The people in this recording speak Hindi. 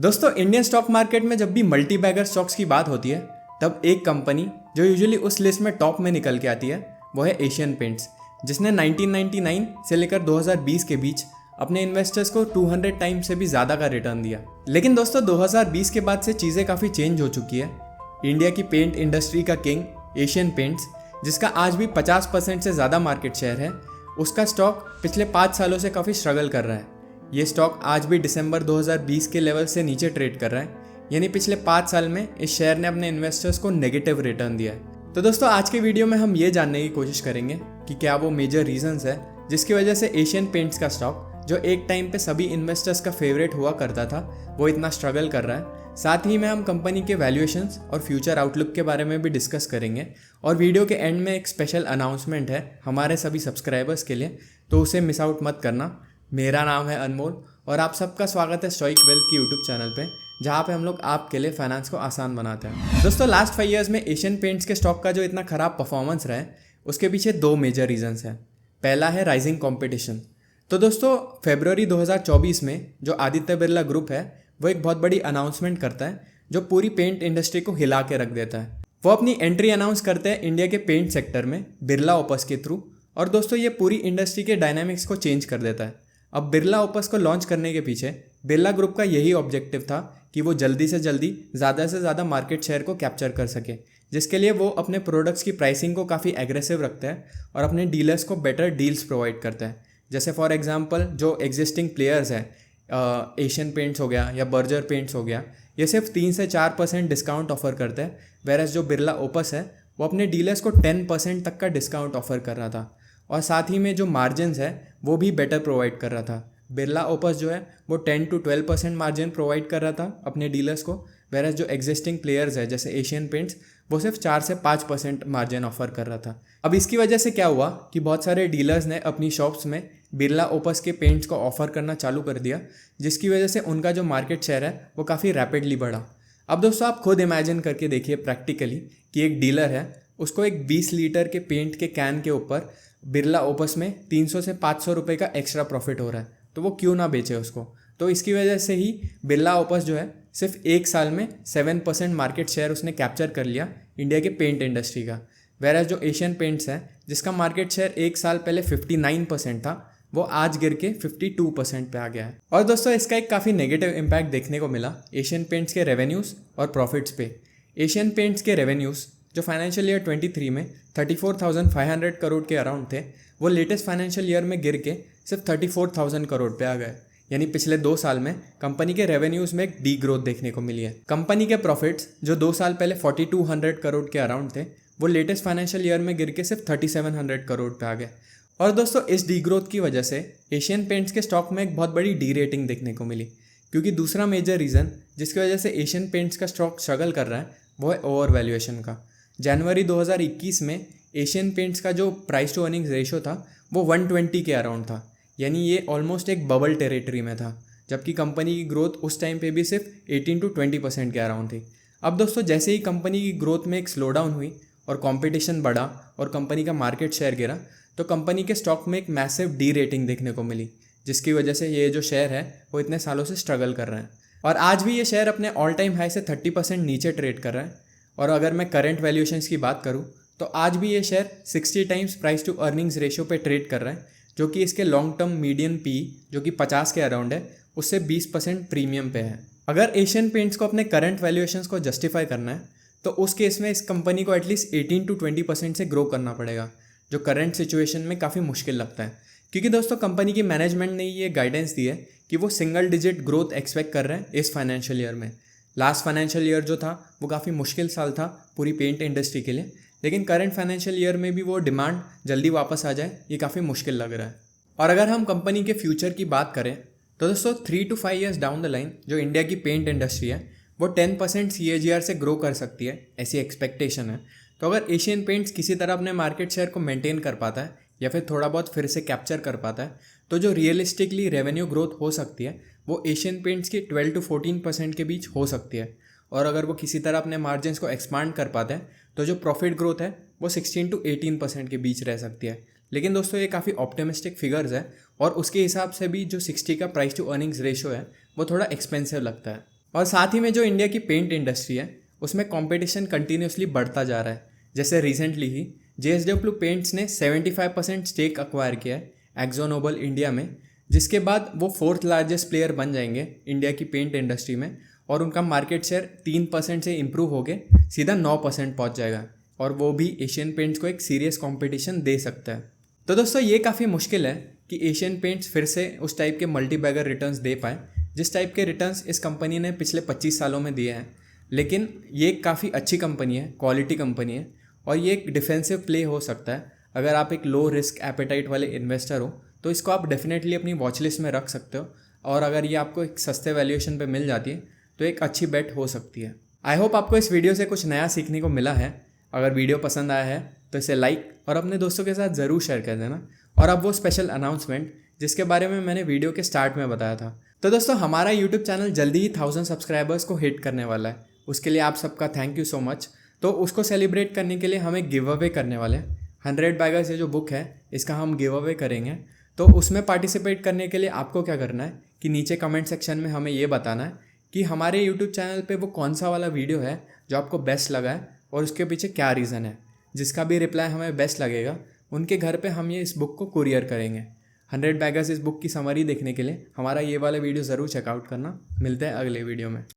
दोस्तों इंडियन स्टॉक मार्केट में जब भी मल्टी बैगर स्टॉक्स की बात होती है तब एक कंपनी जो यूजुअली उस लिस्ट में टॉप में निकल के आती है वो है एशियन पेंट्स, जिसने 1999 से लेकर 2020 के बीच अपने इन्वेस्टर्स को 200 टाइम्स से भी ज़्यादा का रिटर्न दिया। लेकिन दोस्तों 2020 के बाद से चीज़ें काफ़ी चेंज हो चुकी है। इंडिया की पेंट इंडस्ट्री का किंग एशियन पेंट्स, जिसका आज भी 50% से ज़्यादा मार्केट शेयर है, उसका स्टॉक पिछले 5 सालों से काफ़ी स्ट्रगल कर रहा है। ये स्टॉक आज भी दिसंबर 2020 के लेवल से नीचे ट्रेड कर रहा है, यानी पिछले 5 साल में इस शेयर ने अपने इन्वेस्टर्स को नेगेटिव रिटर्न दिया है। तो दोस्तों आज के वीडियो में हम ये जानने की कोशिश करेंगे कि क्या वो मेजर रीजंस है जिसकी वजह से एशियन पेंट्स का स्टॉक, जो एक टाइम पे सभी इन्वेस्टर्स का फेवरेट हुआ करता था, वो इतना स्ट्रगल कर रहा है। साथ ही में हम कंपनी के वैल्यूएशंस और फ्यूचर आउटलुक के बारे में भी डिस्कस करेंगे। और वीडियो के एंड में एक स्पेशल अनाउंसमेंट है हमारे सभी सब्सक्राइबर्स के लिए, तो उसे मिस आउट मत करना। मेरा नाम है अनमोल और आप सबका स्वागत है स्टॉइक वेल्थ की यूट्यूब चैनल पे, जहाँ पे हम लोग आपके लिए फाइनेंस को आसान बनाते हैं। दोस्तों लास्ट 5 ईयर्स में एशियन पेंट्स के स्टॉक का जो इतना ख़राब परफॉर्मेंस रहा है उसके पीछे 2 मेजर रीजंस हैं। पहला है राइजिंग कंपटीशन। तो दोस्तों फरवरी 2024 में जो आदित्य बिरला ग्रुप है वो एक बहुत बड़ी अनाउंसमेंट करता है जो पूरी पेंट इंडस्ट्री को हिला के रख देता है। वो अपनी एंट्री अनाउंस करते हैं इंडिया के पेंट सेक्टर में बिरला ओपस के थ्रू, और दोस्तों ये पूरी इंडस्ट्री के डायनामिक्स को चेंज कर देता है। अब बिरला ओपस को लॉन्च करने के पीछे बिरला ग्रुप का यही ऑब्जेक्टिव था कि वो जल्दी से जल्दी ज़्यादा से ज़्यादा मार्केट शेयर को कैप्चर कर सके, जिसके लिए वो अपने प्रोडक्ट्स की प्राइसिंग को काफ़ी एग्रेसिव रखते हैं और अपने डीलर्स को बेटर डील्स प्रोवाइड करते हैं। जैसे फॉर एग्जांपल जो एग्जिस्टिंग प्लेयर्स हैं, एशियन पेंट्स हो गया या बर्जर पेंट्स हो गया, ये सिर्फ 3 से 4% डिस्काउंट ऑफर करते हैं, वेरएस जो बिरला ओपस है वो अपने डीलर्स को 10% तक का डिस्काउंट ऑफर कर रहा था। और साथ ही में जो मार्जिन्स है वो भी बेटर प्रोवाइड कर रहा था। बिरला ओपस जो है वो 10 to 12% मार्जिन प्रोवाइड कर रहा था अपने डीलर्स को, वेरएस जो एग्जिस्टिंग प्लेयर्स है जैसे एशियन पेंट्स वो सिर्फ 4 से 5% मार्जिन ऑफर कर रहा था। अब इसकी वजह से क्या हुआ कि बहुत सारे डीलर्स ने अपनी शॉप्स में बिरला ओपस के पेंट्स को ऑफर करना चालू कर दिया, जिसकी वजह से उनका जो मार्केट शेयर है वो काफ़ी रैपिडली बढ़ा। अब दोस्तों आप खुद इमेजिन करके देखिए प्रैक्टिकली कि एक डीलर है, उसको एक 20 लीटर के पेंट के कैन के ऊपर बिरला ओपस में 300 से 500 रुपये का एक्स्ट्रा प्रॉफिट हो रहा है, तो वो क्यों ना बेचे उसको। तो इसकी वजह से ही बिरला ओपस जो है सिर्फ 1 साल में 7% मार्केट शेयर उसने कैप्चर कर लिया इंडिया के पेंट इंडस्ट्री का, वेरएस जो एशियन पेंट्स है जिसका मार्केट शेयर 1 साल पहले 59% था, वो आज गिर के 52% पे आ गया है। और दोस्तों इसका एक काफ़ी नेगेटिव इम्पैक्ट देखने को मिला एशियन पेंट्स के रेवेन्यूज़ और प्रॉफिट्स पे। एशियन पेंट्स के रेवेन्यूज़ जो फाइनेंशियल ईयर 23 में 34,500 करोड़ के अराउंड थे, वो लेटेस्ट फाइनेंशियल ईयर में गिर के सिर्फ 34,000 करोड़ पे आ गए। यानी पिछले 2 साल में कंपनी के रेवेन्यूज़ में एक डी ग्रोथ देखने को मिली है। कंपनी के प्रॉफिट्स जो 2 साल पहले 4,200 करोड़ के अराउंड थे, वो लेटेस्ट फाइनेंशियल ईयर में गिर के सिर्फ 3,700 करोड़ पे आ गए। और दोस्तों इस डी ग्रोथ की वजह से एशियन पेंट्स के स्टॉक में एक बहुत बड़ी डी रेटिंग देखने को मिली, क्योंकि दूसरा मेजर रीज़न जिसकी वजह से एशियन पेंट्स का स्टॉक स्ट्रगल कर रहा है वो है ओवर वैल्यूएशन का। जनवरी 2021 में एशियन पेंट्स का जो प्राइस टू अर्निंग्स रेशो था वो 120 के अराउंड था, यानी ये ऑलमोस्ट एक बबल टेरिटरी में था, जबकि कंपनी की ग्रोथ उस टाइम पे भी सिर्फ 18 to 20% के अराउंड थी। अब दोस्तों जैसे ही कंपनी की ग्रोथ में एक स्लो डाउन हुई और कंपटीशन बढ़ा और कंपनी का मार्केट शेयर गिरा, तो कंपनी के स्टॉक में एक मैसिव डी रेटिंग देखने को मिली, जिसकी वजह से ये जो शेयर है वो इतने सालों से स्ट्रगल कर रहे हैं। और आज भी ये शेयर अपने ऑल टाइम हाई से 30% नीचे ट्रेड कर रहा है। और अगर मैं करंट वैल्यूएशंस की बात करूं तो आज भी ये share 60 times price to earnings ratio पे ट्रेड कर रहा है, जो कि इसके लॉन्ग टर्म मीडियन पी जो कि 50 के अराउंड है उससे 20% प्रीमियम पे है। अगर एशियन पेंट्स को अपने करंट वैल्यूएशंस को जस्टिफाई करना है तो उस केस में इस कंपनी को एटलीस्ट 18 to 20% से ग्रो करना पड़ेगा, जो करंट सिचुएशन में काफ़ी मुश्किल लगता है। क्योंकि दोस्तों कंपनी की मैनेजमेंट ने ये गाइडेंस दी है कि वो सिंगल डिजिट ग्रोथ एक्सपेक्ट कर रहे हैं इस फाइनेंशियल ईयर में। लास्ट फाइनेंशियल ईयर जो था वो काफ़ी मुश्किल साल था पूरी पेंट इंडस्ट्री के लिए, लेकिन करंट फाइनेंशियल ईयर में भी वो डिमांड जल्दी वापस आ जाए ये काफ़ी मुश्किल लग रहा है। और अगर हम कंपनी के फ्यूचर की बात करें तो दोस्तों 3 to 5 years down the line जो इंडिया की पेंट इंडस्ट्री है वो 10% CAGR से ग्रो कर सकती है, ऐसी एक्सपेक्टेशन है। तो अगर एशियन पेंट्स किसी तरह अपने मार्केट शेयर को मेंटेन कर पाता है या फिर थोड़ा बहुत फिर से कैप्चर कर पाता है, तो जो रियलिस्टिकली रेवेन्यू ग्रोथ हो सकती है वो एशियन पेंट्स की 12 to 14% के बीच हो सकती है। और अगर वो किसी तरह अपने मार्जिन्स को एक्सपांड कर पाते हैं तो जो प्रॉफिट ग्रोथ है वो 16 to 18% के बीच रह सकती है। लेकिन दोस्तों ये काफ़ी ऑप्टिमिस्टिक फिगर्स है और उसके हिसाब से भी जो 60 का प्राइस टू अर्निंग्स रेशो है वो थोड़ा एक्सपेंसिव लगता है। और साथ ही में जो इंडिया की पेंट इंडस्ट्री है उसमें कंपटीशन कंटिन्यूसली बढ़ता जा रहा है। जैसे रिसेंटली ही JSW पेंट्स ने 75% स्टेक अक्वायर किया है एक्जो नोबल इंडिया में, जिसके बाद वो 4th लार्जेस्ट प्लेयर बन जाएंगे इंडिया की पेंट इंडस्ट्री में और उनका मार्केट शेयर 3% से इम्प्रूव होकर सीधा 9% पहुंच जाएगा और वो भी एशियन पेंट्स को एक सीरियस कंपटीशन दे सकता है। तो दोस्तों ये काफ़ी मुश्किल है कि एशियन पेंट्स फिर से उस टाइप के मल्टी बैगर रिटर्न्स दे पाए जिस टाइप के रिटर्न्स इस कंपनी ने पिछले 25 सालों में दिए हैं। लेकिन ये काफ़ी अच्छी कंपनी है, क्वालिटी कंपनी है और ये एक डिफेंसिव प्ले हो सकता है। अगर आप एक लो रिस्क एपेटाइट वाले इन्वेस्टर हो तो इसको आप डेफिनेटली अपनी वॉच लिस्ट में रख सकते हो और अगर ये आपको एक सस्ते वैल्यूएशन पे मिल जाती है तो एक अच्छी बेट हो सकती है। आई होप आपको इस वीडियो से कुछ नया सीखने को मिला है। अगर वीडियो पसंद आया है तो इसे लाइक और अपने दोस्तों के साथ ज़रूर शेयर कर देना। और अब वो स्पेशल अनाउंसमेंट जिसके बारे में मैंने वीडियो के स्टार्ट में बताया था। तो दोस्तों हमारा यूट्यूब चैनल जल्दी ही 1000 सब्सक्राइबर्स को हिट करने वाला है। उसके लिए आप सबका थैंक यू सो मच। तो उसको सेलिब्रेट करने के लिए हम एक गिव अवे करने वाले हैं। 100 बैगर्स ये जो बुक है इसका हम गिव अवे करेंगे। तो उसमें पार्टिसिपेट करने के लिए आपको क्या करना है कि नीचे कमेंट सेक्शन में हमें ये बताना है कि हमारे यूट्यूब चैनल पे वो कौन सा वाला वीडियो है जो आपको बेस्ट लगा है और उसके पीछे क्या रीज़न है। जिसका भी रिप्लाई हमें बेस्ट लगेगा उनके घर पे हम ये इस बुक को कुरियर करेंगे। 100 बैगर्स इस बुक की समरी देखने के लिए हमारा ये वाला वीडियो ज़रूर चेकआउट करना। मिलते हैं अगले वीडियो में।